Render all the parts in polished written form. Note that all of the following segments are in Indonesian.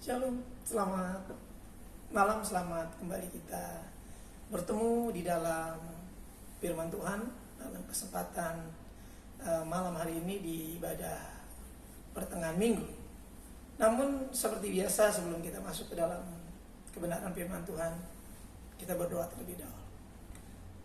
Shalom, selamat malam, selamat kembali kita bertemu di dalam firman Tuhan dalam kesempatan malam hari ini di ibadah pertengahan minggu. Namun seperti biasa sebelum kita masuk ke dalam kebenaran firman Tuhan, kita berdoa terlebih dahulu.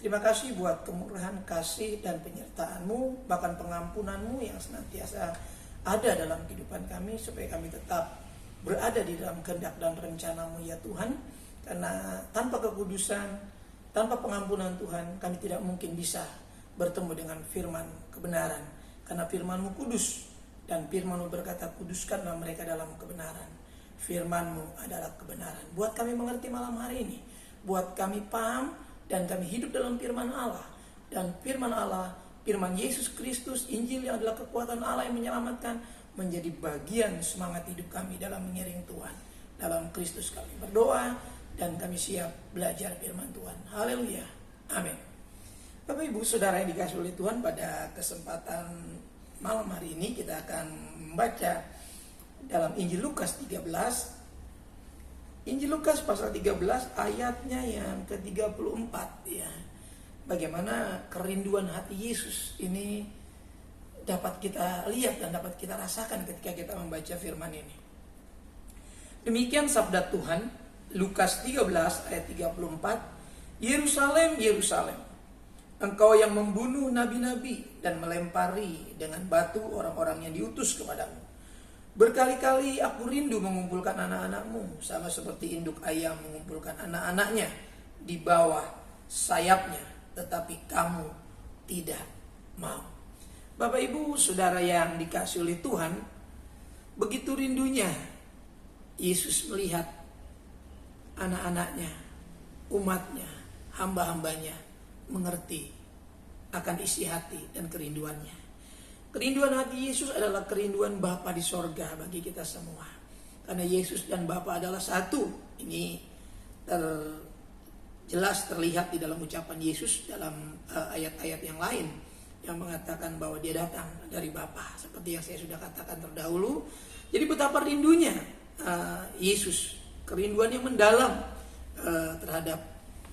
Terima kasih buat kemurahan, kasih dan penyertaan-Mu, bahkan pengampunan-Mu yang senantiasa ada dalam kehidupan kami, supaya kami tetap berada di dalam kehendak dan rencana-Mu ya Tuhan. Karena tanpa kekudusan, tanpa pengampunan Tuhan, kami tidak mungkin bisa bertemu dengan firman kebenaran. Karena firman-Mu kudus, dan firman-Mu berkata, kuduskanlah mereka dalam kebenaran. Firman-Mu adalah kebenaran. Buat kami mengerti malam hari ini, buat kami paham dan kami hidup dalam firman Allah. Dan firman Allah, firman Yesus Kristus, Injil yang adalah kekuatan Allah yang menyelamatkan, menjadi bagian semangat hidup kami dalam mengiring Tuhan. Dalam Kristus kami berdoa dan kami siap belajar firman Tuhan. Haleluya. Amin. Bapak Ibu Saudara yang dikasihi oleh Tuhan, pada kesempatan malam hari ini kita akan membaca dalam Injil Lukas 13. Injil Lukas pasal 13 ayatnya yang ke-34 ya. Bagaimana kerinduan hati Yesus ini dapat kita lihat dan dapat kita rasakan ketika kita membaca firman ini. Demikian sabda Tuhan, Lukas 13 ayat 34. Yerusalem, Yerusalem, engkau yang membunuh nabi-nabi dan melempari dengan batu orang-orang yang diutus kepadamu. Berkali-kali aku rindu mengumpulkan anak-anakmu, sama seperti induk ayam mengumpulkan anak-anaknya di bawah sayapnya, tetapi kamu tidak mau. Bapak Ibu Saudara yang dikasihi oleh Tuhan, begitu rindunya Yesus melihat anak-anaknya, umatnya, hamba-hambanya mengerti akan isi hati dan kerinduannya. Kerinduan hati Yesus adalah kerinduan Bapa di sorga bagi kita semua. Karena Yesus dan Bapa adalah satu. Ini jelas terlihat di dalam ucapan Yesus dalam ayat-ayat yang lain, yang mengatakan bahwa dia datang dari Bapa, seperti yang saya sudah katakan terdahulu. Jadi betapa rindunya Yesus, kerinduan yang mendalam terhadap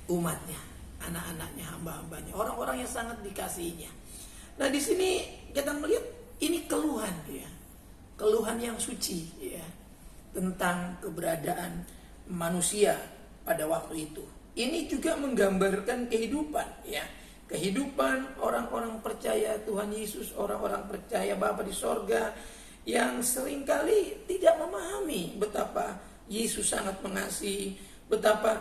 umatnya, anak-anaknya, hamba-hambanya, orang-orang yang sangat dikasihinya. Nah, di sini kita melihat ini keluhan ya, keluhan yang suci ya, tentang keberadaan manusia pada waktu itu. Ini juga menggambarkan kehidupan ya, kehidupan orang-orang percaya Tuhan Yesus, orang-orang percaya Bapa di sorga, yang seringkali tidak memahami betapa Yesus sangat mengasihi, betapa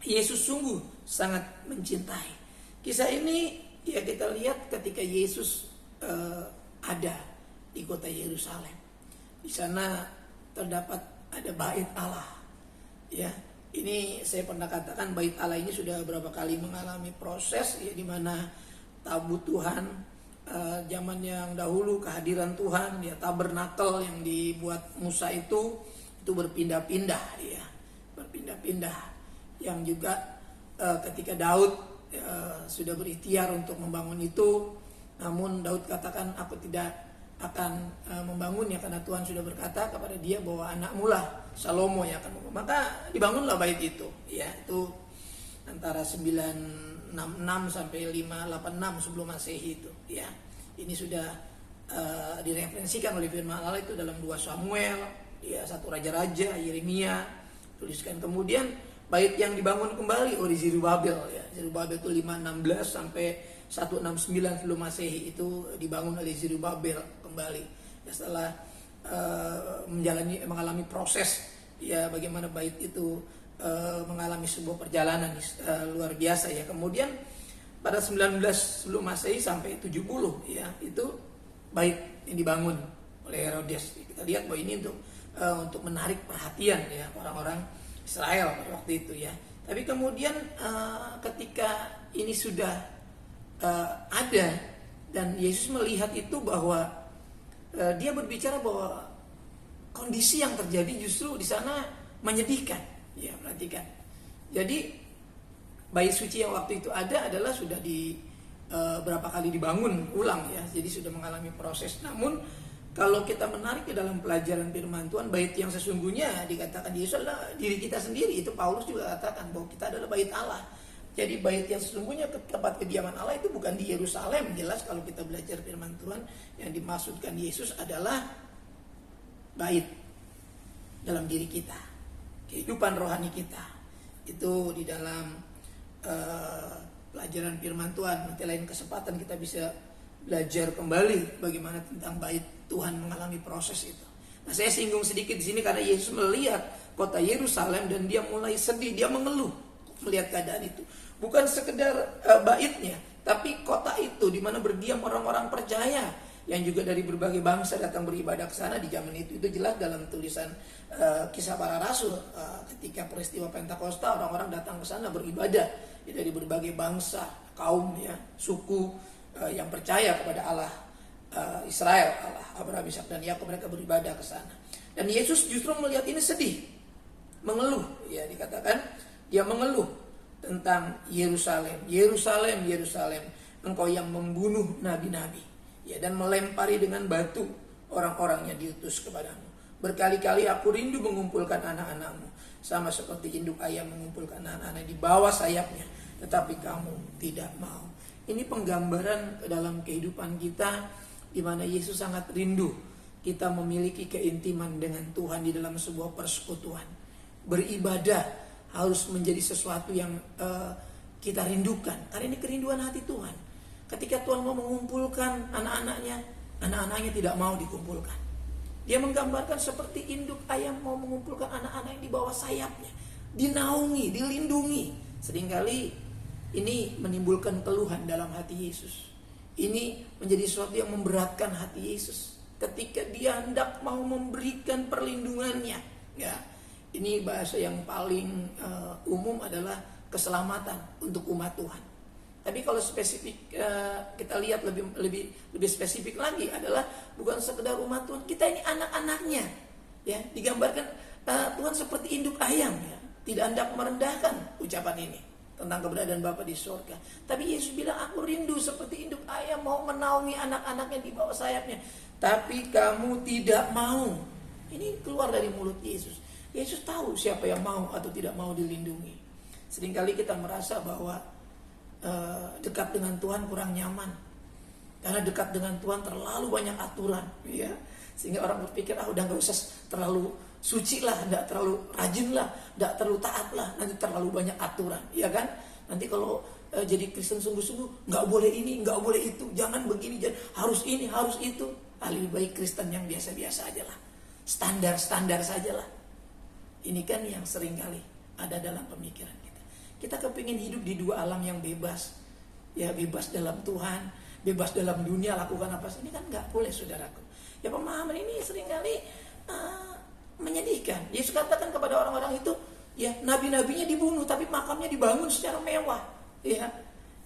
Yesus sungguh sangat mencintai. Kisah ini ya kita lihat ketika Yesus ada di kota Yerusalem. Di sana terdapat ada bait Allah. Ya, ini saya pernah katakan bait Allah ini sudah beberapa kali mengalami proses ya, di mana tabut Tuhan zaman yang dahulu, kehadiran Tuhan ya, tabernakel yang dibuat Musa itu berpindah-pindah ya, berpindah-pindah. Yang juga ketika Daud sudah berikhtiar untuk membangun itu, namun Daud katakan, aku tidak akan membangunnya karena Tuhan sudah berkata kepada dia bahwa anakmu lah Salomo yang akan membangun. Maka dibangunlah bait itu ya, itu antara 966 sampai 586 sebelum Masehi itu ya. Ini sudah direferensikan oleh firman Allah itu dalam 2 Samuel ya, 1 Raja-Raja, Yeremia tuliskan. Kemudian bait yang dibangun kembali oleh Zerubabel ya. Zerubabel itu 516 sampai 169 sebelum Masehi, itu dibangun oleh Zerubabel kembali. Ya, setelah mengalami proses ya, bagaimana bait itu mengalami sebuah perjalanan luar biasa ya. Kemudian pada 19 sebelum Masehi sampai 70 ya, itu bait yang dibangun oleh Herodes. Kita lihat bahwa ini untuk menarik perhatian ya orang-orang Israel pada waktu itu ya. Tapi kemudian ketika ini sudah ada dan Yesus melihat itu, bahwa dia berbicara bahwa kondisi yang terjadi justru di sana menyedihkan. Ya, perhatikan. Jadi bait suci yang waktu itu ada adalah sudah berapa kali dibangun ulang ya. Jadi sudah mengalami proses. Namun kalau kita menarik ke dalam pelajaran firman Tuhan, bait yang sesungguhnya dikatakan Yesus adalah diri kita sendiri. Itu Paulus juga katakan bahwa kita adalah bait Allah. Jadi bait yang sesungguhnya tempat kediaman Allah itu bukan di Yerusalem. Jelas kalau kita belajar firman Tuhan, yang dimaksudkan Yesus adalah bait dalam diri kita, kehidupan rohani kita. Itu di dalam pelajaran firman Tuhan. Nanti lain kesempatan kita bisa belajar kembali bagaimana tentang bait Tuhan mengalami proses itu. Nah, saya singgung sedikit di sini karena Yesus melihat kota Yerusalem dan dia mulai sedih, dia mengeluh melihat keadaan itu. Bukan sekedar baitnya, tapi kota itu di mana berdiam orang-orang percaya yang juga dari berbagai bangsa datang beribadah ke sana di zaman itu. Itu jelas dalam tulisan Kisah Para Rasul. Ketika peristiwa Pentakosta, orang-orang datang ke sana beribadah dari berbagai bangsa, kaum, ya, suku yang percaya kepada Allah Israel, Allah Abraham, Ishak dan Yakub. Mereka beribadah ke sana. Dan Yesus justru melihat ini sedih, mengeluh, ya, dikatakan dia mengeluh tentang Yerusalem, Yerusalem, Yerusalem, engkau yang membunuh nabi-nabi, ya, dan melempari dengan batu orang-orang yang diutus kepadamu. Berkali-kali aku rindu mengumpulkan anak-anakmu, sama seperti induk ayam mengumpulkan anak-anak di bawah sayapnya, tetapi kamu tidak mau. Ini penggambaran dalam kehidupan kita, di mana Yesus sangat rindu kita memiliki keintiman dengan Tuhan di dalam sebuah persekutuan. Beribadah harus menjadi sesuatu yang kita rindukan, karena ini kerinduan hati Tuhan. Ketika Tuhan mau mengumpulkan anak-anaknya tidak mau dikumpulkan. Dia menggambarkan seperti induk ayam mau mengumpulkan anak-anak yang di bawah sayapnya, dinaungi, dilindungi. Seringkali ini menimbulkan keluhan dalam hati Yesus. Ini menjadi sesuatu yang memberatkan hati Yesus ketika dia hendak mau memberikan perlindungannya. Ya, ini bahasa yang paling umum adalah keselamatan untuk umat Tuhan. Tapi kalau spesifik kita lihat lebih spesifik lagi adalah bukan sekedar umat Tuhan, kita ini anak-anaknya. Ya, digambarkan Tuhan seperti induk ayam, ya, tidak hendak merendahkan ucapan ini tentang keberadaan Bapa di surga. Tapi Yesus bilang, aku rindu seperti induk ayam mau menaungi anak-anaknya di bawah sayapnya, tapi kamu tidak mau. Ini keluar dari mulut Yesus. Yesus tahu siapa yang mau atau tidak mau dilindungi. Seringkali kita merasa bahwa dekat dengan Tuhan kurang nyaman, karena dekat dengan Tuhan terlalu banyak aturan, ya, sehingga orang berpikir udah gak usah terlalu suci lah, tidak terlalu rajin lah, tidak terlalu taat lah, nanti terlalu banyak aturan, ya kan? Nanti kalau jadi Kristen sungguh-sungguh, nggak boleh ini, nggak boleh itu, jangan begini, harus ini, harus itu. Lebih baik Kristen yang biasa-biasa aja lah, standar-standar saja lah. Ini kan yang seringkali ada dalam pemikiran kita. Kita kepingin hidup di dua alam yang bebas, ya, bebas dalam Tuhan, bebas dalam dunia, lakukan apa sih? Ini kan nggak boleh, saudaraku. Ya, pemahaman ini seringkali menyedihkan. Yesus katakan kepada orang-orang itu, ya, nabi-nabinya dibunuh tapi makamnya dibangun secara mewah. Ya,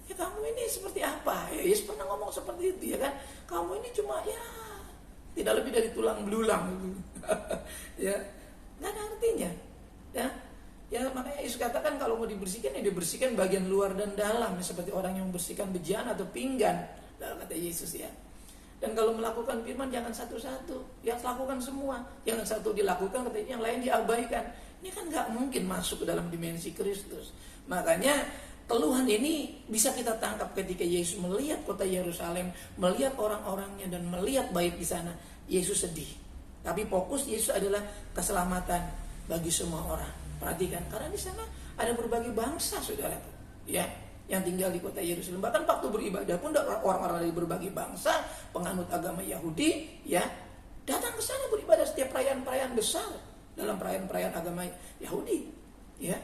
kamu ini seperti apa? Ya, Yesus pernah ngomong seperti itu, ya kan? Kamu ini cuma, ya, tidak lebih dari tulang belulang. Ya, nggak ada artinya. Ya, makanya Yesus katakan kalau mau dibersihkan, ya dibersihkan bagian luar dan dalam, seperti orang yang membersihkan bejana atau pinggan, dalam kata Yesus, ya. Dan kalau melakukan firman jangan satu-satu, yang lakukan semua. Jangan satu dilakukan, yang lain diabaikan. Ini kan nggak mungkin masuk ke dalam dimensi Kristus. Makanya keluhan ini bisa kita tangkap ketika Yesus melihat kota Yerusalem, melihat orang-orangnya dan melihat bait di sana. Yesus sedih. Tapi fokus Yesus adalah keselamatan bagi semua orang. Perhatikan, karena di sana ada berbagai bangsa, saudara, ya, yang tinggal di kota Yerusalem. Bahkan waktu beribadah pun orang-orang dari berbagai bangsa, penganut agama Yahudi, ya, datang ke sana beribadah setiap perayaan-perayaan besar dalam perayaan-perayaan agama Yahudi, ya.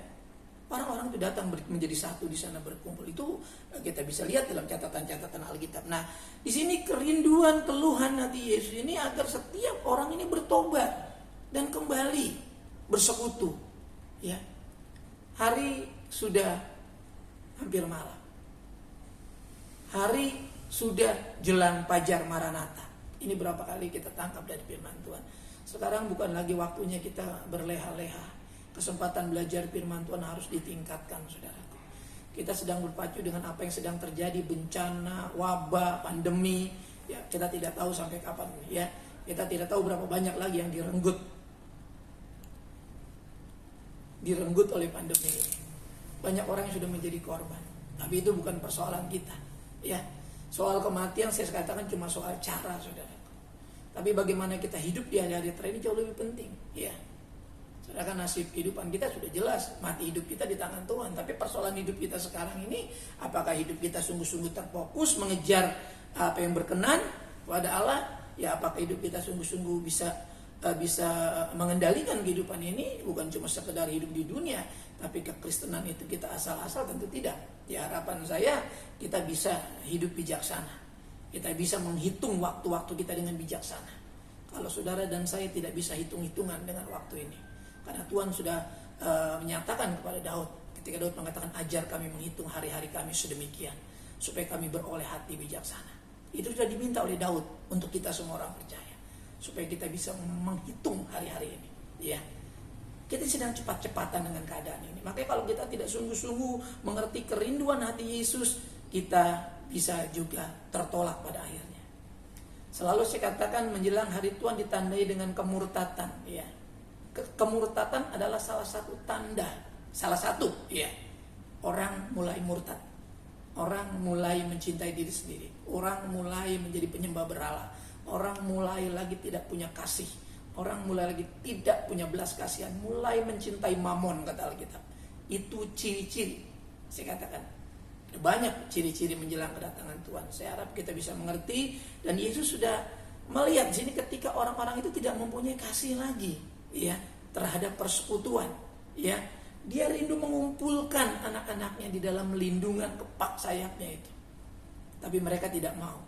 Orang-orang itu datang menjadi satu di sana berkumpul. Itu kita bisa lihat dalam catatan-catatan Alkitab. Nah, di sini kerinduan keluhan hati Yesus ini agar setiap orang ini bertobat dan kembali bersekutu. Ya, hari sudah hampir malam. Hari sudah jelang fajar Maranatha. Ini berapa kali kita tangkap dari firman Tuhan. Sekarang bukan lagi waktunya kita berleha-leha. Kesempatan belajar firman Tuhan harus ditingkatkan, saudaraku. Kita sedang berpacu dengan apa yang sedang terjadi, bencana, wabah, pandemi. Ya, kita tidak tahu sampai kapan, ya. kita tidak tahu berapa banyak lagi yang direnggut oleh pandemi ini. Banyak orang yang sudah menjadi korban. Tapi itu bukan persoalan kita. Ya, soal kematian saya katakan cuma soal cara, saudara. Tapi bagaimana kita hidup di hari-hari terakhir ini jauh lebih penting. Ya, sedangkan nasib kehidupan kita sudah jelas, mati hidup kita di tangan Tuhan. Tapi persoalan hidup kita sekarang ini, apakah hidup kita sungguh-sungguh terfokus mengejar apa yang berkenan kepada Allah? Ya, apakah hidup kita sungguh-sungguh bisa mengendalikan kehidupan ini? Bukan cuma sekedar hidup di dunia, tapi kekristenan itu kita asal-asal? Tentu tidak. Ya, harapan saya kita bisa hidup bijaksana. Kita bisa menghitung waktu-waktu kita dengan bijaksana. Kalau saudara dan saya tidak bisa hitung-hitungan dengan waktu ini, karena Tuhan sudah menyatakan kepada Daud, ketika Daud mengatakan, ajar kami menghitung hari-hari kami sedemikian, supaya kami beroleh hati bijaksana. Itu sudah diminta oleh Daud untuk kita semua orang percaya, supaya kita bisa menghitung hari-hari ini. Ya, kita sedang cepat-cepatan dengan keadaan ini. Makanya kalau kita tidak sungguh-sungguh mengerti kerinduan hati Yesus, kita bisa juga tertolak pada akhirnya. Selalu saya katakan menjelang hari Tuhan ditandai dengan kemurtatan. Ya, kemurtatan adalah salah satu tanda, ya, orang mulai murtad, orang mulai mencintai diri sendiri, orang mulai menjadi penyembah berhala, orang mulai lagi tidak punya kasih, orang mulai lagi tidak punya belas kasihan, mulai mencintai mamon, kata Alkitab. Itu ciri-ciri, saya katakan banyak ciri-ciri menjelang kedatangan Tuhan. Saya harap kita bisa mengerti, dan Yesus sudah melihat di sini ketika orang-orang itu tidak mempunyai kasih lagi, ya, terhadap persekutuan, ya. Dia rindu mengumpulkan anak-anaknya di dalam lindungan kepak sayapnya itu. Tapi mereka tidak mau.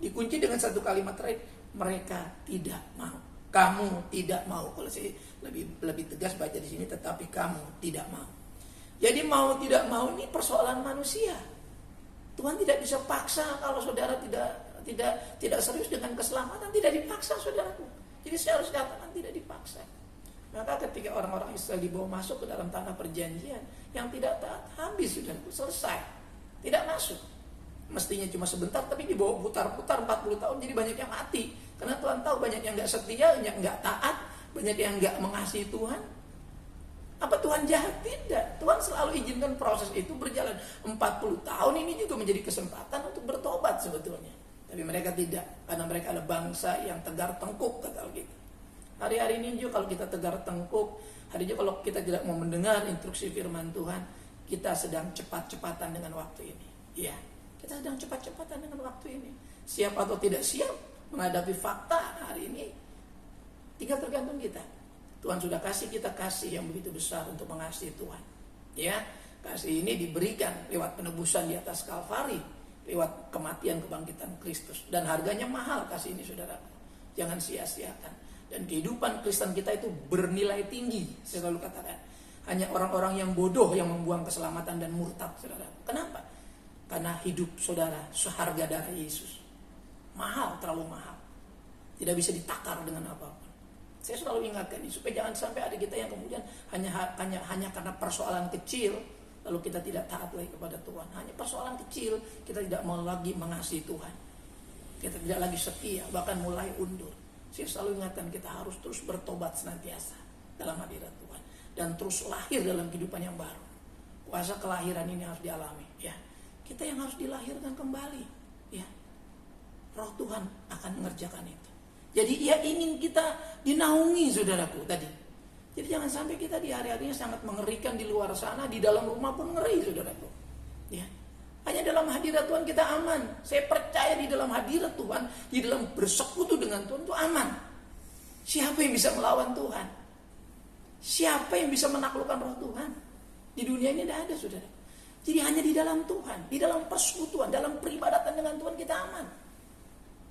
Dikunci dengan satu kalimat terakhir, mereka tidak mau. Kamu tidak mau. Kalau saya lebih tegas baca di sini, tetapi kamu tidak mau. Jadi mau tidak mau ini persoalan manusia. Tuhan tidak bisa paksa. Kalau saudara tidak serius dengan keselamatan, tidak dipaksa, saudaraku. Jadi saya harus katakan tidak dipaksa. Maka ketika orang-orang Israel dibawa masuk ke dalam tanah perjanjian, yang tidak taat habis, saudaraku, selesai, tidak masuk. Mestinya cuma sebentar, tapi dibawa putar-putar 40 tahun, jadi banyak yang mati. Karena Tuhan tahu banyak yang gak setia, banyak yang gak taat, banyak yang gak mengasihi Tuhan. Apa Tuhan jahat? Tidak. Tuhan selalu izinkan proses itu berjalan. 40 tahun ini juga menjadi kesempatan untuk bertobat sebetulnya. Tapi mereka tidak, karena mereka adalah bangsa yang tegar tengkuk, kata Alkitab. Hari-hari ini juga kalau kita tegar tengkuk, hari ini kalau kita tidak mau mendengar instruksi firman Tuhan, kita sedang cepat-cepatan dengan waktu ini. Iya, kita sedang cepat-cepatan dengan waktu ini. Siap atau tidak siap menghadapi fakta hari ini, tinggal tergantung kita. Tuhan sudah kasih kita kasih yang begitu besar untuk mengasihi Tuhan. Ya, kasih ini diberikan lewat penebusan di atas Kalvari, lewat kematian kebangkitan Kristus, dan harganya mahal kasih ini, saudara. Jangan sia-siakan. Dan kehidupan Kristen kita itu bernilai tinggi. Saya selalu katakan, hanya orang-orang yang bodoh yang membuang keselamatan dan murtad, saudara. Kenapa? Karena hidup saudara seharga darah Yesus. Mahal, terlalu mahal. Tidak bisa ditakar dengan apapun. Saya selalu ingatkan ini supaya jangan sampai ada kita yang kemudian hanya karena persoalan kecil lalu kita tidak taat lagi kepada Tuhan. Hanya persoalan kecil kita tidak mau lagi mengasihi Tuhan. Kita tidak lagi setia, bahkan mulai undur. Saya selalu ingatkan kita harus terus bertobat senantiasa dalam hadirat Tuhan dan terus lahir dalam kehidupan yang baru. Kuasa kelahiran ini harus dialami, ya. Kita yang harus dilahirkan kembali, ya. Roh Tuhan akan mengerjakan itu. Jadi ia ingin kita dinaungi, saudaraku, tadi. Jadi jangan sampai kita di hari-harinya sangat mengerikan di luar sana, di dalam rumah pun ngeri, saudaraku. Ya. Hanya dalam hadirat Tuhan kita aman. Saya percaya di dalam hadirat Tuhan, di dalam bersekutu dengan Tuhan itu aman. Siapa yang bisa melawan Tuhan? Siapa yang bisa menaklukkan roh Tuhan? Di dunia ini tidak ada, saudara. Jadi hanya di dalam Tuhan, di dalam persekutuan, dalam peribadatan dengan Tuhan kita aman.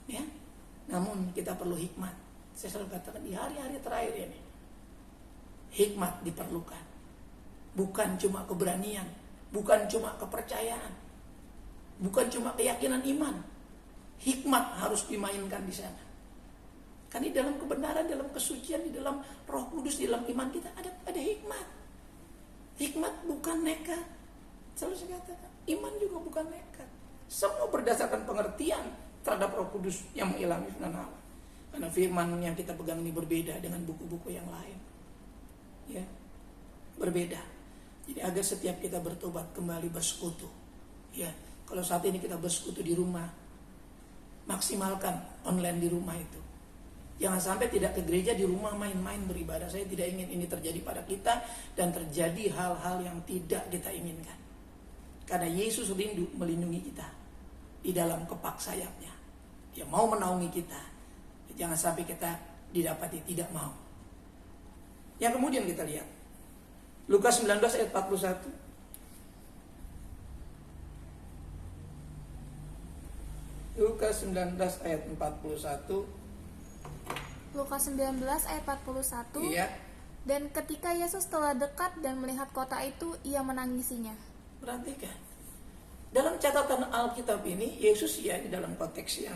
Ya. Namun kita perlu hikmat. Saya selalu katakan di hari-hari terakhir ini, hikmat diperlukan. Bukan cuma keberanian, bukan cuma kepercayaan, bukan cuma keyakinan iman. Hikmat harus dimainkan di sana. Karena di dalam kebenaran, dalam kesucian, di dalam Roh Kudus, di dalam iman kita ada hikmat. Hikmat bukan nekat. Selalu saya katakan, iman juga bukan nekat. Semua berdasarkan pengertian terhadap Roh Kudus yang mengilhami firman Allah. Karena firman yang kita pegang ini berbeda dengan buku-buku yang lain. Ya, berbeda. Jadi agar setiap kita bertobat kembali bersekutu. Ya, kalau saat ini kita bersekutu di rumah, maksimalkan online di rumah itu. Jangan sampai tidak ke gereja, di rumah main-main beribadah. Saya tidak ingin ini terjadi pada kita dan terjadi hal-hal yang tidak kita inginkan. Karena Yesus rindu melindungi kita di dalam kepak sayapnya. Dia mau menaungi kita. Jangan sampai kita didapati tidak mau. Yang kemudian kita lihat Lukas 19 ayat 41. Lukas 19 ayat 41. Lukas 19 ayat 41. Iya. Dan ketika Yesus telah dekat dan melihat kota itu, ia menangisinya. Perhatikan. Dalam catatan Alkitab ini, Yesus ya di dalam konteks yang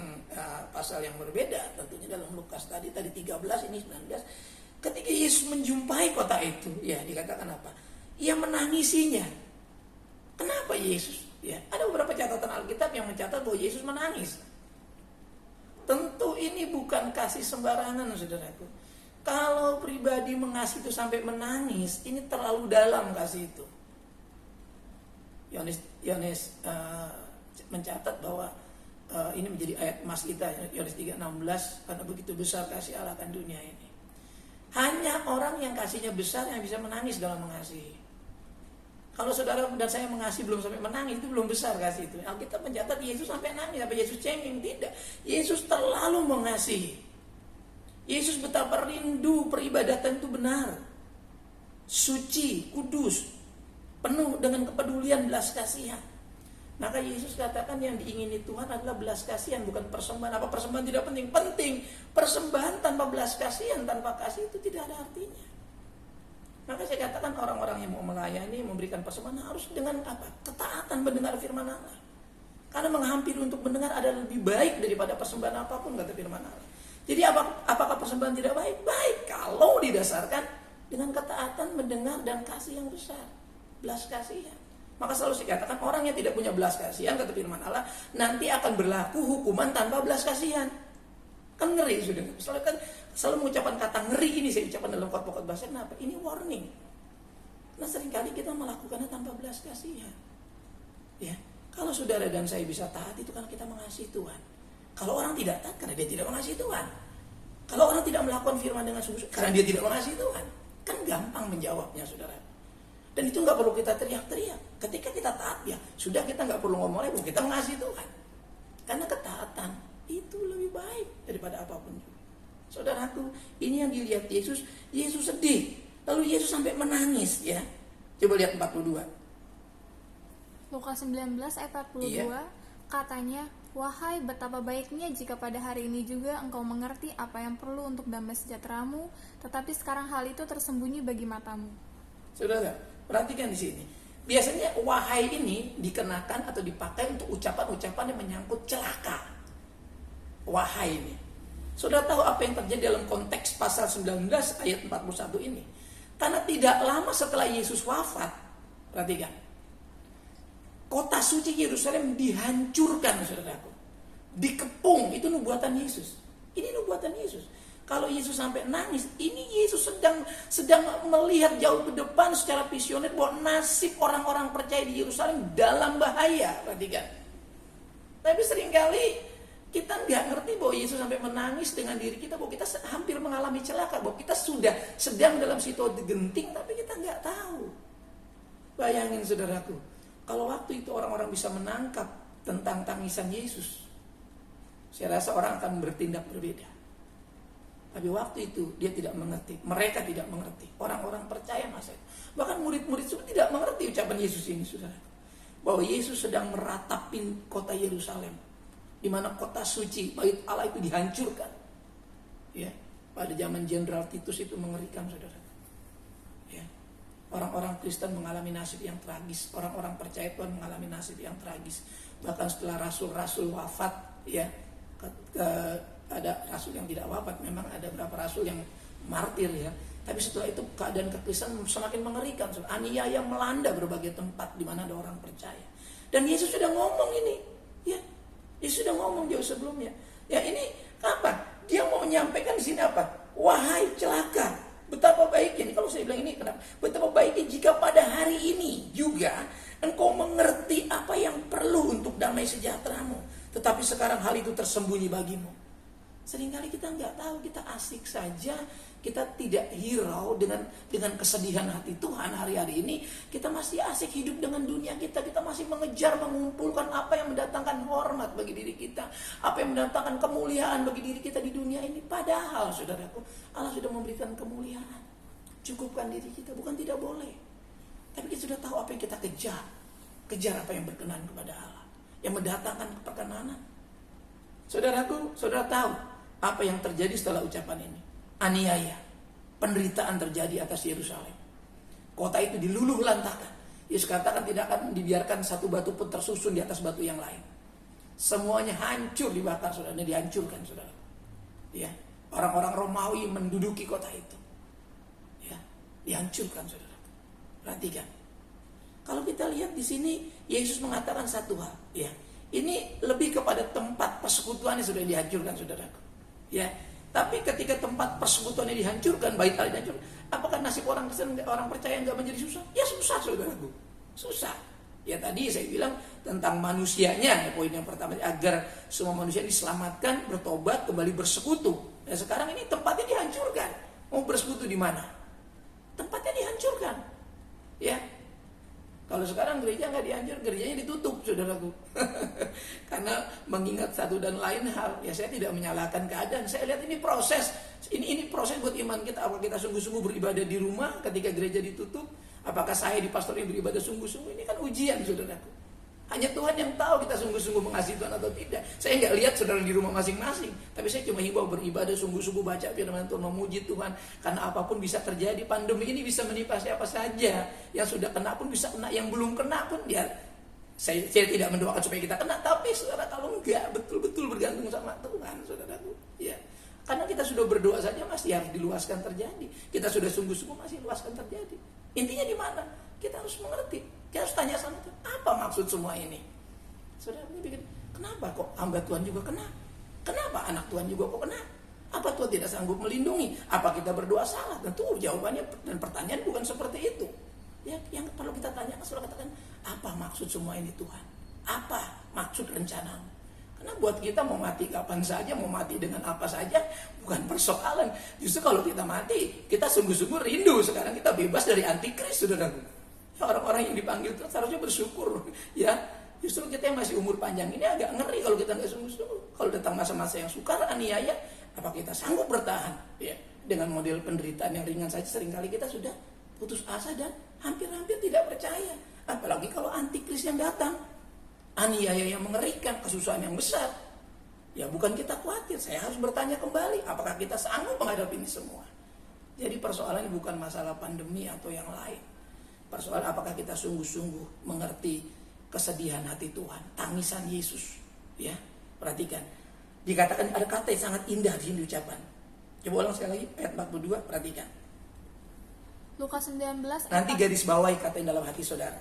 pasal yang berbeda, tentunya dalam Lukas tadi 13, ini 19. Ketika Yesus menjumpai kota itu, ya dikatakan apa? Ia menangisinya. Kenapa Yesus? Ya, ada beberapa catatan Alkitab yang mencatat bahwa Yesus menangis. Tentu ini bukan kasih sembarangan, saudaraku. Kalau pribadi mengasihi itu sampai menangis, ini terlalu dalam kasih itu. Yohanes mencatat bahwa ini menjadi ayat emas kita, Yohanes 3:16, karena begitu besar kasih Allah akan dunia ini. Hanya orang yang kasihnya besar yang bisa menangis dalam mengasihi. Kalau saudara dan saya mengasihi belum sampai menangis, itu belum besar kasih itu. Alkitab mencatat Yesus sampai nangis, sampai Yesus cengeng. Tidak, Yesus terlalu mengasihi. Yesus betapa rindu peribadatan itu benar, suci, kudus, penuh dengan kepedulian, belas kasihan. Maka Yesus katakan yang diingini Tuhan adalah belas kasihan, bukan persembahan. Apa persembahan tidak penting? Penting. Persembahan tanpa belas kasihan, tanpa kasih itu tidak ada artinya. Maka saya katakan orang-orang yang mau melayani, memberikan persembahan harus dengan apa? Ketaatan mendengar firman Allah. Karena menghampiri untuk mendengar ada lebih baik daripada persembahan apapun, kata firman Allah. Jadi apakah persembahan tidak baik? Baik kalau didasarkan dengan ketaatan mendengar dan kasih yang besar. Belas kasihan. Maka selalu saya katakan orang yang tidak punya belas kasihan, kata firman Allah, nanti akan berlaku hukuman tanpa belas kasihan. Kan ngeri sudah. Selalu mengucapkan kata ngeri ini saya ucapkan dalam pokok bahasa. Kenapa? Ini warning. Nah seringkali kita melakukannya tanpa belas kasihan. Ya, kalau saudara dan saya bisa taat itu karena kita mengasihi Tuhan. Kalau orang tidak taat karena dia tidak mengasihi Tuhan. Kalau orang tidak melakukan firman dengan sungguh-sungguh karena dia tidak mengasihi Tuhan. Kan gampang menjawabnya, saudara. Dan itu nggak perlu kita teriak-teriak. Ketika kita taat ya, sudah kita nggak perlu ngomong lagi, kita mengasihi Tuhan. Karena ketaatan itu lebih baik daripada apapun juga. Saudaraku, ini yang dilihat Yesus. Yesus sedih. Lalu Yesus sampai menangis ya. Coba lihat 42. Lukas 19 ayat 42. Iya. Katanya, wahai betapa baiknya jika pada hari ini juga engkau mengerti apa yang perlu untuk damai sejahteramu, tetapi sekarang hal itu tersembunyi bagi matamu. Saudara, perhatikan di sini. Biasanya wahai ini dikenakan atau dipakai untuk ucapan-ucapan yang menyangkut celaka. Wahai ini. Saudara tahu apa yang terjadi dalam konteks pasal 19 ayat 41 ini? Karena tidak lama setelah Yesus wafat, perhatikan. Kota suci Yerusalem dihancurkan, saudaraku. Dikepung, itu nubuatan Yesus. Ini nubuatan Yesus. Kalau Yesus sampai nangis, ini Yesus sedang melihat jauh ke depan secara visioner bahwa nasib orang-orang percaya di Yerusalem dalam bahaya, perhatikan. Tapi seringkali kita nggak ngerti bahwa Yesus sampai menangis dengan diri kita, bahwa kita hampir mengalami celaka, bahwa kita sudah sedang dalam situasi genting, tapi kita nggak tahu. Bayangin saudaraku, kalau waktu itu orang-orang bisa menangkap tentang tangisan Yesus, saya rasa orang akan bertindak berbeda. Tapi waktu itu dia tidak mengerti, mereka tidak mengerti, orang-orang percaya masa itu. Bahkan murid-murid sudah tidak mengerti ucapan Yesus ini, saudaraku, bahwa Yesus sedang meratapin kota Yerusalem, di mana kota suci, bait Allah itu dihancurkan. Ya, pada zaman Jenderal Titus itu mengerikan, saudara. Ya, orang-orang Kristen mengalami nasib yang tragis, orang-orang percaya Tuhan mengalami nasib yang tragis. Bahkan setelah rasul-rasul wafat, ya, ada rasul yang tidak wafat, memang ada beberapa rasul yang martir ya. Tapi setelah itu keadaan kekristenan semakin mengerikan, aniaya yang melanda berbagai tempat di mana ada orang percaya. Dan Yesus sudah ngomong ini, ya. Yesus sudah ngomong jauh sebelumnya. Ya ini apa? Dia mau menyampaikan di sini apa? Wahai celaka, betapa baiknya. Kalau saya bilang ini kenapa? Betapa baiknya jika pada hari ini juga engkau mengerti apa yang perlu untuk damai sejahteramu. Tetapi sekarang hal itu tersembunyi bagimu. Seringkali kita nggak tahu, kita asik saja, kita tidak hirau dengan kesedihan hati Tuhan hari-hari ini. Kita masih asik hidup dengan dunia kita masih mengejar mengumpulkan apa yang mendatangkan hormat bagi diri kita, apa yang mendatangkan kemuliaan bagi diri kita di dunia ini. Padahal saudaraku, Allah sudah memberikan kemuliaan. Cukupkan diri kita, bukan tidak boleh. Tapi kita sudah tahu apa yang kita kejar apa yang berkenan kepada Allah, yang mendatangkan keperkenanan. Saudaraku, saudara tahu apa yang terjadi setelah ucapan ini? Aniaya, penderitaan terjadi atas Yerusalem. Kota itu diluluh lantakan. Yesus katakan tidak akan dibiarkan satu batu pun tersusun di atas batu yang lain. Semuanya hancur, dibakar, saudara, dihancurkan, saudara. Ya, orang-orang Romawi menduduki kota itu. Ya, dihancurkan, saudara. Perhatikan. Kalau kita lihat di sini, Yesus mengatakan satu hal. Ya, ini lebih kepada tempat persekutuan yang sudah dihancurkan, saudaraku. Ya, tapi ketika tempat persekutuannya dihancurkan, bait Allah dihancurkan, apakah nasib orang Kristen, orang percaya nggak menjadi susah? Ya susah, saudaraku, susah. Ya tadi saya bilang tentang manusianya, ya, poin yang pertama, agar semua manusia diselamatkan, bertobat, kembali bersekutu. Nah sekarang ini tempatnya dihancurkan. Mau bersekutu di mana? Tempatnya dihancurkan. Ya. Kalau sekarang gereja nggak dihancur, gerejanya ditutup, saudaraku. Karena mengingat satu dan lain hal, ya saya tidak menyalahkan keadaan. Saya lihat ini proses, ini proses buat iman kita. Apakah kita sungguh-sungguh beribadah di rumah ketika gereja ditutup? Apakah saya di pastornya beribadah sungguh-sungguh? Ini kan ujian, saudaraku. Hanya Tuhan yang tahu kita sungguh-sungguh mengasihi Tuhan atau tidak. Saya nggak lihat saudara di rumah masing-masing, tapi saya cuma himbau beribadah sungguh-sungguh, baca firman Tuhan, memuji Tuhan. Karena apapun bisa terjadi, pandemi ini bisa menimpa siapa saja. Yang sudah kena pun bisa kena, yang belum kena pun ya. Saya tidak mendoakan supaya kita kena, tapi saudara kalau enggak betul-betul bergantung sama Tuhan, saudaraku. Ya. Karena kita sudah berdoa saja masih harus diluaskan terjadi. Kita sudah sungguh-sungguh masih luaskan terjadi. Intinya di mana? Kita harus mengerti. Kita harus tanya sama Tuhan, apa maksud semua ini? Saudara ini bikin, kenapa kok hamba Tuhan juga kena? Kenapa anak Tuhan juga kok kena? Apa Tuhan tidak sanggup melindungi? Apa kita berdoa salah? Tentu jawabannya dan pertanyaan bukan seperti itu. Ya, yang perlu kita tanyakan, saudara katakan, apa maksud semua ini Tuhan? Apa maksud rencanamu? Karena buat kita mau mati kapan saja, mau mati dengan apa saja, bukan persoalan. Justru kalau kita mati, kita sungguh-sungguh rindu. Sekarang kita bebas dari antikris, saudaraku. Orang-orang yang dipanggil Tuhan seharusnya bersyukur. Ya, justru kita yang masih umur panjang ini agak ngeri kalau kita nggak sungguh-sungguh. Kalau datang masa-masa yang sukar, aniaya, apa kita sanggup bertahan? Ya, dengan model penderitaan yang ringan saja seringkali kita sudah putus asa dan hampir-hampir tidak percaya. Apalagi kalau antikris yang datang, aniaya yang mengerikan, kesusahan yang besar. Ya bukan kita khawatir, saya harus bertanya kembali, apakah kita sanggup menghadapi ini semua? Jadi persoalannya bukan masalah pandemi atau yang lain. Persoalan apakah kita sungguh-sungguh mengerti kesedihan hati Tuhan, tangisan Yesus. Ya, perhatikan. Dikatakan ada kata yang sangat indah di sini ucapan. Coba ulang sekali lagi ayat 42, perhatikan. Lukas 19 Nanti garis bawahi kata yang dalam hati saudara.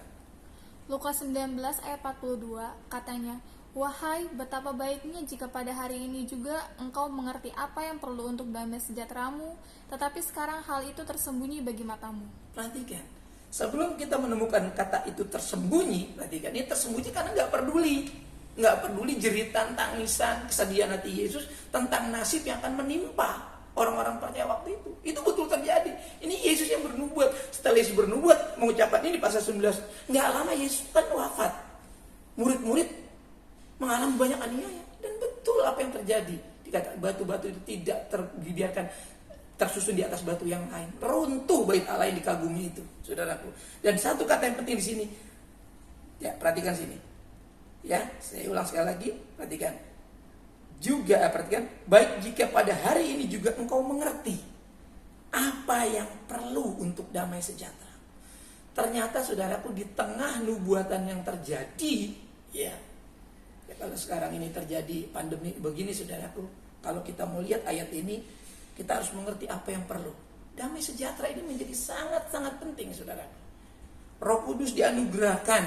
Lukas 19 ayat 42 katanya, wahai betapa baiknya jika pada hari ini juga engkau mengerti apa yang perlu untuk damai sejahteramu, tetapi sekarang hal itu tersembunyi bagi matamu. Perhatikan. Sebelum kita menemukan kata itu tersembunyi, perhatikan, ini tersembunyi karena nggak peduli jeritan, tangisan, kesedihan hati Yesus tentang nasib yang akan menimpa orang-orang percaya waktu itu. Itu betul terjadi. Ini Yesus yang bernubuat. Setelah Yesus bernubuat mengucapkan ini di pasal 19, nggak lama Yesus kan wafat. Murid-murid mengalami banyak aniaya dan betul apa yang terjadi. Dikatakan batu-batu itu tidak dibiarkan tersusun di atas batu yang lain. Runtuh bait Allah yang dikagumi itu, saudaraku. Dan satu kata yang penting di sini. Ya, perhatikan sini. Ya, saya ulang sekali lagi, perhatikan. Juga perhatikan, baik jika pada hari ini juga engkau mengerti apa yang perlu untuk damai sejahtera. Ternyata saudaraku di tengah nubuatan yang terjadi, ya kalau sekarang ini terjadi pandemi begini saudaraku, kalau kita mau lihat ayat ini, kita harus mengerti apa yang perlu. Damai sejahtera ini menjadi sangat-sangat penting, saudara. Roh Kudus dianugerahkan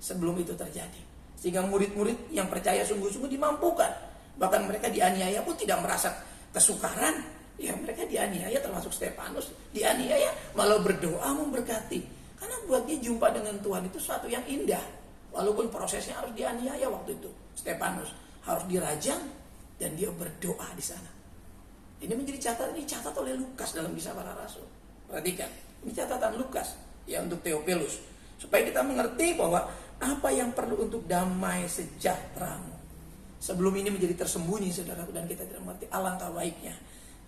sebelum itu terjadi. Sehingga murid-murid yang percaya sungguh-sungguh dimampukan. Bahkan mereka dianiaya pun tidak merasa kesukaran, ya mereka dianiaya, termasuk Stefanus dianiaya, malah berdoa memberkati. Karena buat dia jumpa dengan Tuhan itu suatu yang indah. Walaupun prosesnya harus dianiaya waktu itu. Stefanus harus dirajam dan dia berdoa di sana. Ini menjadi catatan, ini catat oleh Lukas dalam Kisah Para Rasul. Perhatikan, ini catatan Lukas ya untuk Theophilus, supaya kita mengerti bahwa apa yang perlu untuk damai sejahteramu. Sebelum ini menjadi tersembunyi, saudaraku, dan kita tidak mengerti, alangkah baiknya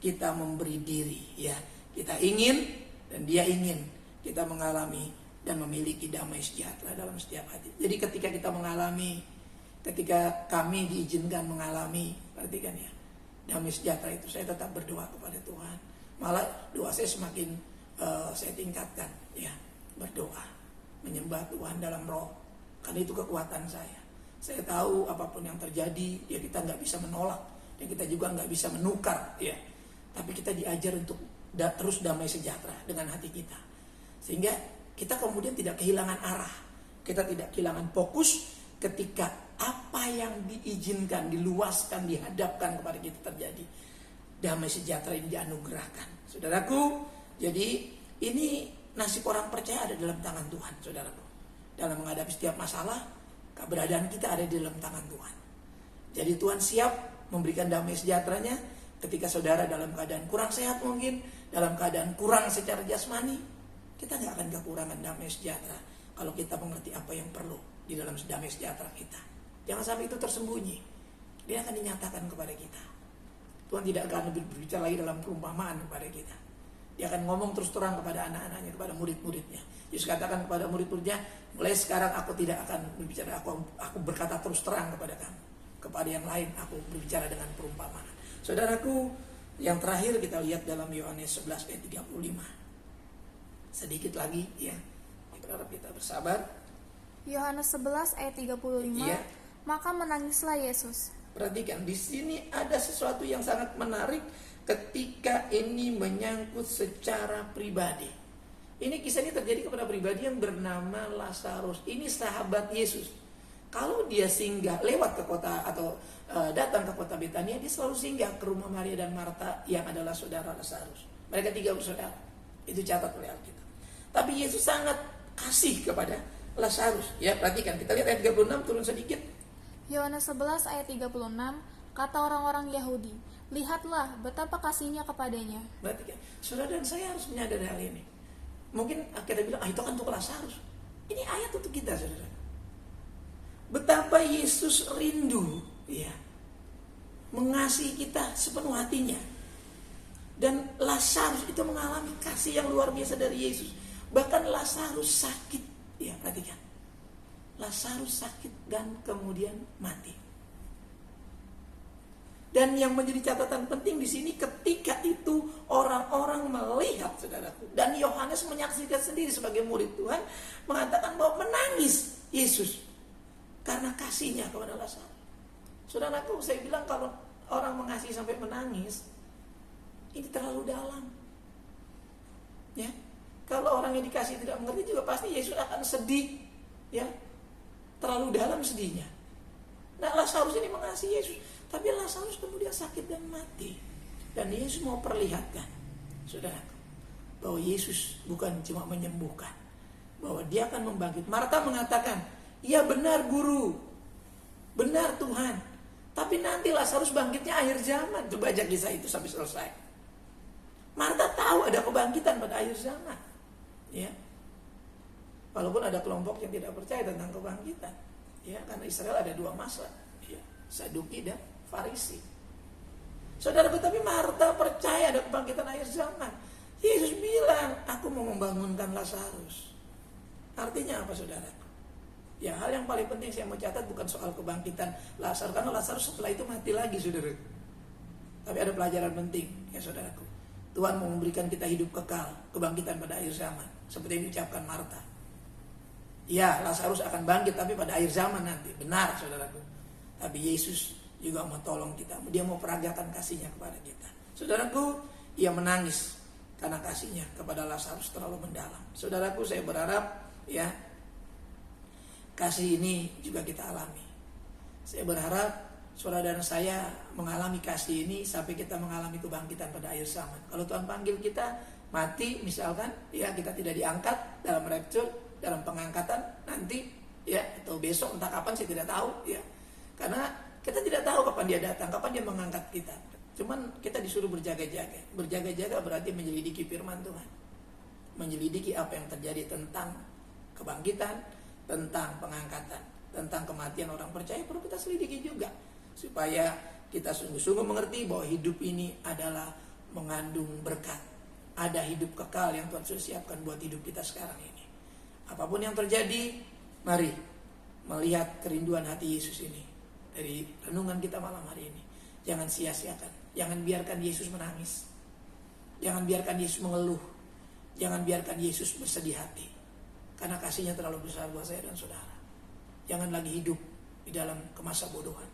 kita memberi diri, ya. Kita ingin dan dia ingin kita mengalami dan memiliki damai sejahtera dalam setiap hati. Jadi ketika kita mengalami, ketika kami diizinkan mengalami, perhatikan ya, damai sejahtera itu, saya tetap berdoa kepada Tuhan. Malah doa saya semakin saya tingkatkan, ya, berdoa, menyembah Tuhan dalam roh. Karena itu kekuatan saya. Saya tahu apapun yang terjadi, ya kita nggak bisa menolak, dan kita juga nggak bisa menukar, ya. Tapi kita diajar untuk terus damai sejahtera dengan hati kita, sehingga kita kemudian tidak kehilangan arah, kita tidak kehilangan fokus ketika apa yang diizinkan, diluaskan, dihadapkan kepada kita terjadi. Damai sejahtera ini dianugerahkan, saudaraku. Jadi ini nasib orang percaya ada dalam tangan Tuhan, saudaraku. Dalam menghadapi setiap masalah, keberadaan kita ada di dalam tangan Tuhan. Jadi Tuhan siap memberikan damai sejahteranya ketika saudara dalam keadaan kurang sehat mungkin, dalam keadaan kurang secara jasmani. Kita gak akan kekurangan damai sejahtera kalau kita mengerti apa yang perlu di dalam damai sejahtera kita. Jangan sampai itu tersembunyi. Dia akan dinyatakan kepada kita. Tuhan tidak akan berbicara lagi dalam perumpamaan kepada kita. Dia akan ngomong terus terang kepada anak-anaknya, kepada murid-muridnya. Yesus katakan kepada murid-muridnya, mulai sekarang aku tidak akan berbicara, aku berkata terus terang kepada kamu. Kepada yang lain aku berbicara dengan perumpamaan. Saudaraku, yang terakhir kita lihat dalam Yohanes 11 ayat 35. Sedikit lagi ya. Kita harap kita bersabar. Yohanes 11 ayat 35. Iya. Maka menangislah Yesus. Perhatikan, di sini ada sesuatu yang sangat menarik ketika ini menyangkut secara pribadi. Ini kisah ini terjadi kepada pribadi yang bernama Lazarus. Ini sahabat Yesus. Kalau dia singgah lewat ke kota atau datang ke kota Betania, dia selalu singgah ke rumah Maria dan Marta yang adalah saudara Lazarus. Mereka 3 bersaudara. Itu catat oleh Alkitab. Tapi Yesus sangat kasih kepada Lazarus. Ya, perhatikan, kita lihat ayat 36, turun sedikit. Yohanes 11 ayat 36, kata orang-orang Yahudi, lihatlah betapa kasihnya kepadanya. Perhatikan, saudara dan saya harus menyadari hal ini. Mungkin kita bilang, itu kan untuk Lazarus. Ini ayat untuk kita, saudara. Betapa Yesus rindu, ya, mengasihi kita sepenuh hatinya. Dan Lazarus itu mengalami kasih yang luar biasa dari Yesus. Bahkan Lazarus sakit, ya, perhatikan. Lazarus sakit dan kemudian mati. Dan yang menjadi catatan penting di sini, ketika itu orang-orang melihat, saudaraku, dan Yohanes menyaksikan sendiri sebagai murid Tuhan, mengatakan bahwa menangis Yesus karena kasihnya kepada Lazarus. Saudaraku, saya bilang kalau orang mengasihi sampai menangis, ini terlalu dalam. Ya, kalau orang yang dikasih tidak mengerti juga pasti Yesus akan sedih, ya, terlalu dalam sedihnya. Nah, Lazarus ini mengasihi Yesus, tapi Lazarus kemudian sakit dan mati. Dan Yesus mau perlihatkan, saudaraku, bahwa Yesus bukan cuma menyembuhkan, bahwa dia akan membangkit. Marta mengatakan, ya benar guru, benar Tuhan, tapi nanti Lazarus bangkitnya akhir zaman. Coba baca kisah itu sampai selesai. Marta tahu ada kebangkitan pada akhir zaman, ya. Walaupun ada kelompok yang tidak percaya tentang kebangkitan, ya, karena Israel ada 2 masa, ya, Saduki dan Farisi. Saudara, tapi Marta percaya ada kebangkitan akhir zaman. Yesus bilang, aku mau membangunkan Lazarus. Artinya apa, saudara? Ya, hal yang paling penting saya mau catat bukan soal kebangkitan Lazarus, karena Lazarus setelah itu mati lagi, saudara. Tapi ada pelajaran penting, ya saudaraku. Tuhan mau memberikan kita hidup kekal, kebangkitan pada akhir zaman, seperti yang diucapkan Marta. Ya, Lazarus akan bangkit tapi pada akhir zaman nanti. Benar, saudaraku. Tapi Yesus juga mau tolong kita. Dia mau peragakan kasihnya kepada kita. Saudaraku, ia menangis karena kasihnya kepada Lazarus terlalu mendalam. Saudaraku, saya berharap, ya, kasih ini juga kita alami. Saya berharap saudara dan saya mengalami kasih ini sampai kita mengalami kebangkitan pada akhir zaman. Kalau Tuhan panggil kita mati misalkan, ya kita tidak diangkat dalam rapture, dalam pengangkatan nanti, ya atau besok entah kapan saya tidak tahu, ya. Karena kita tidak tahu kapan dia datang, kapan dia mengangkat kita. Cuman kita disuruh berjaga-jaga. Berjaga-jaga berarti menyelidiki firman Tuhan. Menyelidiki apa yang terjadi tentang kebangkitan, tentang pengangkatan, tentang kematian orang percaya perlu kita selidiki juga. Supaya kita sungguh-sungguh mengerti bahwa hidup ini adalah mengandung berkat. Ada hidup kekal yang Tuhan sudah siapkan buat hidup kita sekarang ini. Apapun yang terjadi, mari melihat kerinduan hati Yesus ini dari renungan kita malam hari ini. Jangan sia-siakan. Jangan biarkan Yesus menangis. Jangan biarkan Yesus mengeluh. Jangan biarkan Yesus bersedih hati. Karena kasihnya terlalu besar buat saya dan saudara. Jangan lagi hidup di dalam kemasabodohan.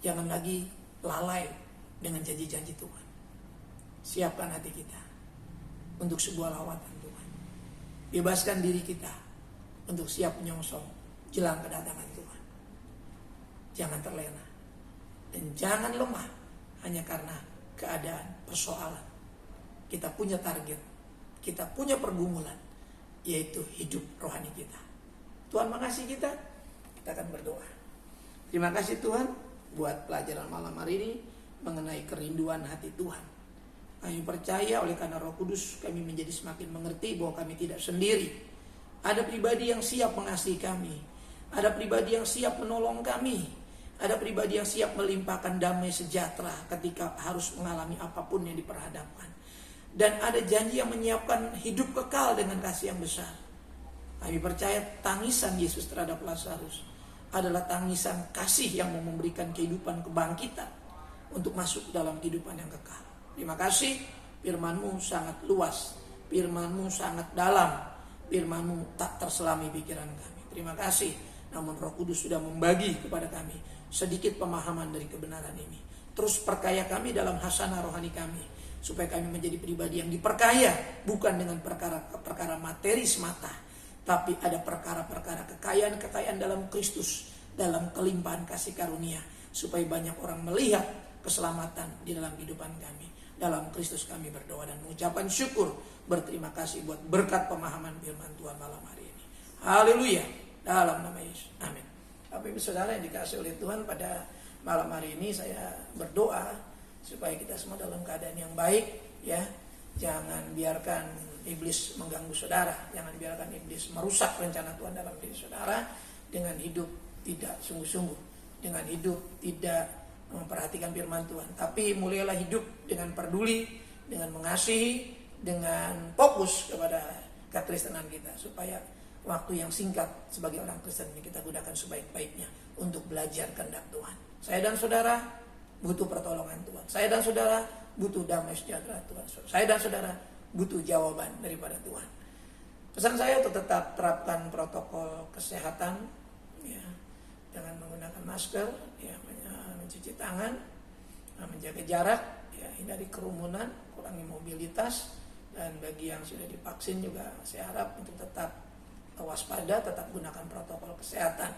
Jangan lagi lalai dengan janji-janji Tuhan. Siapkan hati kita untuk sebuah lawatan Tuhan. Bebaskan diri kita untuk siap menyongsong jelang kedatangan Tuhan. Jangan terlena dan jangan lemah hanya karena keadaan, persoalan. Kita punya target, kita punya pergumulan, yaitu hidup rohani kita. Tuhan mengasihi kita akan berdoa. Terima kasih Tuhan buat pelajaran malam hari ini mengenai kerinduan hati Tuhan. Kami percaya oleh karena Roh Kudus kami menjadi semakin mengerti bahwa kami tidak sendiri. Ada pribadi yang siap mengasihi kami. Ada pribadi yang siap menolong kami. Ada pribadi yang siap melimpahkan damai sejahtera ketika harus mengalami apapun yang diperhadapkan. Dan ada janji yang menyiapkan hidup kekal dengan kasih yang besar. Kami percaya tangisan Yesus terhadap Lazarus adalah tangisan kasih yang memberikan kehidupan kebangkitan untuk masuk dalam kehidupan yang kekal. Terima kasih, firman-Mu sangat luas, firman-Mu sangat dalam, firman-Mu tak terselami pikiran kami. Terima kasih, namun Roh Kudus sudah membagi kepada kami sedikit pemahaman dari kebenaran ini. Terus perkaya kami dalam hasanah rohani kami, supaya kami menjadi pribadi yang diperkaya, bukan dengan perkara materi semata, tapi ada perkara-perkara kekayaan dalam Kristus, dalam kelimpahan kasih karunia, supaya banyak orang melihat keselamatan di dalam kehidupan kami. Dalam Kristus kami berdoa dan mengucapkan syukur, berterima kasih buat berkat pemahaman firman Tuhan malam hari ini. Haleluya, dalam nama Yesus, amin. Bapak Ibu Saudara yang dikasihi oleh Tuhan, pada malam hari ini saya berdoa supaya kita semua dalam keadaan yang baik, ya. Jangan biarkan iblis mengganggu saudara, jangan biarkan iblis merusak rencana Tuhan dalam diri saudara dengan hidup tidak sungguh-sungguh, dengan hidup tidak memperhatikan firman Tuhan. Tapi mulailah hidup dengan peduli, dengan mengasihi, dengan fokus kepada kekristenan kita, supaya waktu yang singkat sebagai orang Kristen ini kita gunakan sebaik-baiknya untuk belajar kehendak Tuhan. Saya dan saudara butuh pertolongan Tuhan. Saya dan saudara butuh damai sejahtera Tuhan. Saya dan saudara butuh jawaban daripada Tuhan. Pesan saya untuk tetap terapkan protokol kesehatan, ya, dengan menggunakan masker, ya, mencuci tangan, menjaga jarak, ya, hindari kerumunan, kurangi mobilitas, dan bagi yang sudah divaksin juga saya harap untuk tetap waspada, tetap gunakan protokol kesehatan.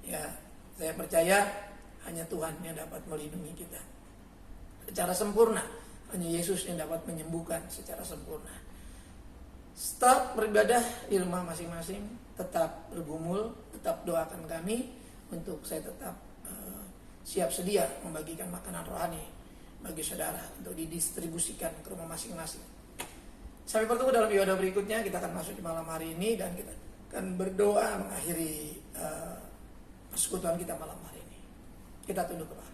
Ya, saya percaya hanya Tuhan yang dapat melindungi kita secara sempurna. Hanya Yesus yang dapat menyembuhkan secara sempurna. Start beribadah di rumah masing-masing, tetap bergumul, tetap doakan kami untuk saya tetap siap sedia membagikan makanan rohani bagi saudara untuk didistribusikan ke rumah masing-masing. Sampai bertemu dalam ibadah berikutnya. Kita akan masuk di malam hari ini dan kita akan berdoa mengakhiri persekutuan kita malam hari ini. Kita tunduk kepala.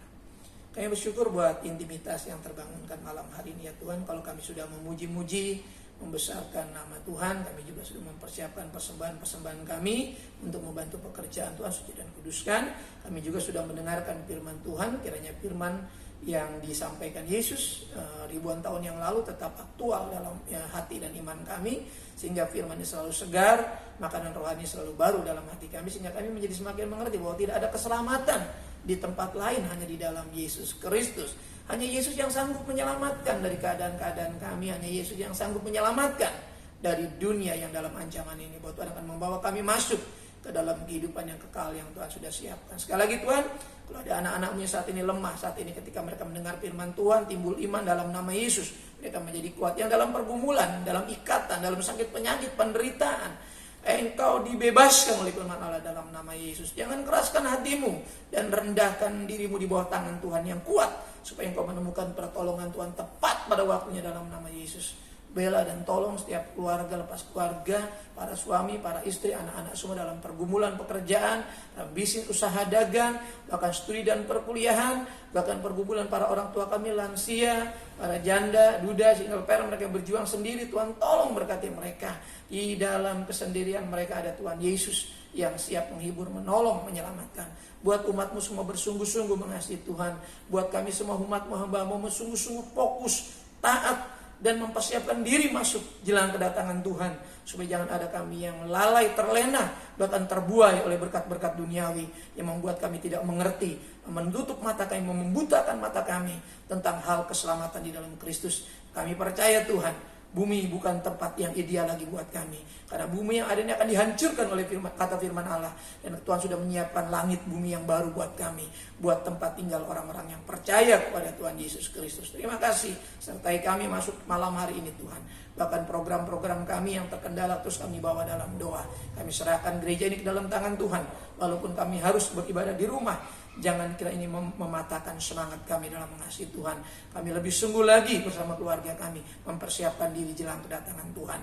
Kami bersyukur buat intimitas yang terbangunkan malam hari ini ya Tuhan. Kalau kami sudah memuji-muji, membesarkan nama Tuhan, kami juga sudah mempersiapkan persembahan-persembahan kami untuk membantu pekerjaan Tuhan suci dan kuduskan. Kami juga sudah mendengarkan firman Tuhan, kiranya firman yang disampaikan Yesus ribuan tahun yang lalu tetap aktual dalam hati dan iman kami, sehingga firman ini selalu segar, makanan rohani selalu baru dalam hati kami, sehingga kami menjadi semakin mengerti bahwa tidak ada keselamatan di tempat lain, hanya di dalam Yesus Kristus. Hanya Yesus yang sanggup menyelamatkan dari keadaan-keadaan kami. Hanya Yesus yang sanggup menyelamatkan dari dunia yang dalam ancaman ini. Bahwa Tuhan akan membawa kami masuk ke dalam kehidupan yang kekal yang Tuhan sudah siapkan. Sekali lagi Tuhan, kalau ada anak-anakmu yang saat ini lemah, saat ini ketika mereka mendengar firman Tuhan, timbul iman dalam nama Yesus, mereka menjadi kuat. Yang dalam pergumulan, dalam ikatan, dalam sakit penyakit, penderitaan, engkau dibebaskan oleh firman Allah dalam nama Yesus. Jangan keraskan hatimu dan rendahkan dirimu di bawah tangan Tuhan yang kuat, supaya engkau menemukan pertolongan Tuhan tepat pada waktunya dalam nama Yesus. Bela dan tolong setiap keluarga lepas keluarga, para suami, para istri, anak-anak semua dalam pergumulan pekerjaan, dalam bisnis, usaha dagang, bahkan studi dan perkuliahan, bahkan pergumulan para orang tua kami lansia, para janda, duda, single parent, mereka berjuang sendiri. Tuhan tolong berkati mereka. Di dalam kesendirian mereka ada Tuhan Yesus yang siap menghibur, menolong, menyelamatkan. Buat umatmu semua bersungguh-sungguh mengasihi Tuhan. Buat kami semua umatmu, hamba-Mu bersungguh-sungguh fokus, taat, dan mempersiapkan diri masuk jelang kedatangan Tuhan, supaya jangan ada kami yang lalai, terlena, bahkan terbuai oleh berkat-berkat duniawi yang membuat kami tidak mengerti, menutup mata kami, membutakan mata kami tentang hal keselamatan di dalam Kristus. Kami percaya Tuhan, bumi bukan tempat yang ideal lagi buat kami, karena bumi yang ada ini akan dihancurkan oleh kata firman Allah, dan Tuhan sudah menyiapkan langit bumi yang baru buat kami, buat tempat tinggal orang-orang yang percaya kepada Tuhan Yesus Kristus. Terima kasih, sertai kami masuk malam hari ini Tuhan. Bahkan program-program kami yang terkendala terus kami bawa dalam doa. Kami serahkan gereja ini ke dalam tangan Tuhan. Walaupun kami harus beribadah di rumah, jangan kira ini mematahkan semangat kami dalam mengasihi Tuhan. Kami lebih sungguh lagi bersama keluarga kami mempersiapkan diri jelang kedatangan Tuhan.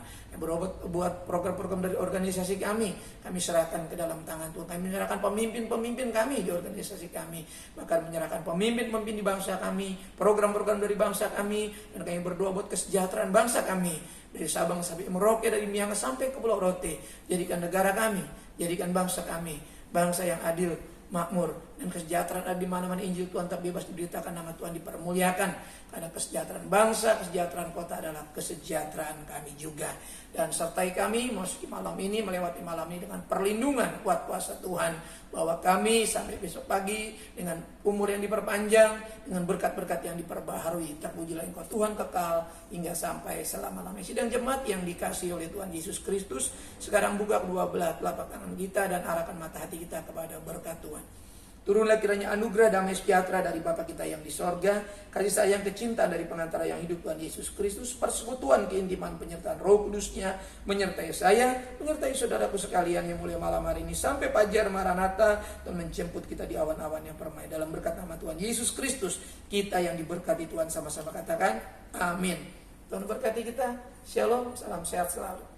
Buat program-program dari organisasi kami serahkan ke dalam tangan Tuhan. Kami menyerahkan pemimpin-pemimpin kami di organisasi kami, bahkan menyerahkan pemimpin-pemimpin di bangsa kami, program-program dari bangsa kami, dan kami berdoa buat kesejahteraan bangsa kami, dari Sabang sampai Merauke, dari Miangas sampai ke Pulau Rote. Jadikan negara kami, jadikan bangsa kami bangsa yang adil, makmur, dan kesejahteraan ada di mana-mana Injil Tuhan tak bebas diberitakan, nama Tuhan dipermuliakan. Karena kesejahteraan bangsa, kesejahteraan kota adalah kesejahteraan kami juga. Dan sertai kami memasuki malam ini, melewati malam ini dengan perlindungan kuat kuasa Tuhan, bahwa kami sampai besok pagi dengan umur yang diperpanjang, dengan berkat-berkat yang diperbaharui. Terpujilah Engkau Tuhan kekal hingga sampai selama-lamanya. Sidang jemaat yang dikasihi oleh Tuhan Yesus Kristus, sekarang buka kedua belah telapak tangan kita dan arahkan mata hati kita kepada berkat Tuhan. Turunlah kiranya anugerah damai sejahtera dari Bapa kita yang di sorga, kasih sayang kecintaan dari pengantara yang hidup Tuhan Yesus Kristus, persekutuan keintiman penyertaan Roh Kudusnya menyertai saya, menyertai saudaraku sekalian yang mulia malam hari ini sampai fajar Maranatha, dan menjemput kita di awan-awan yang permai. Dalam berkat nama Tuhan Yesus Kristus, kita yang diberkati Tuhan sama-sama katakan amin. Tuhan berkati kita. Shalom, salam sehat selalu.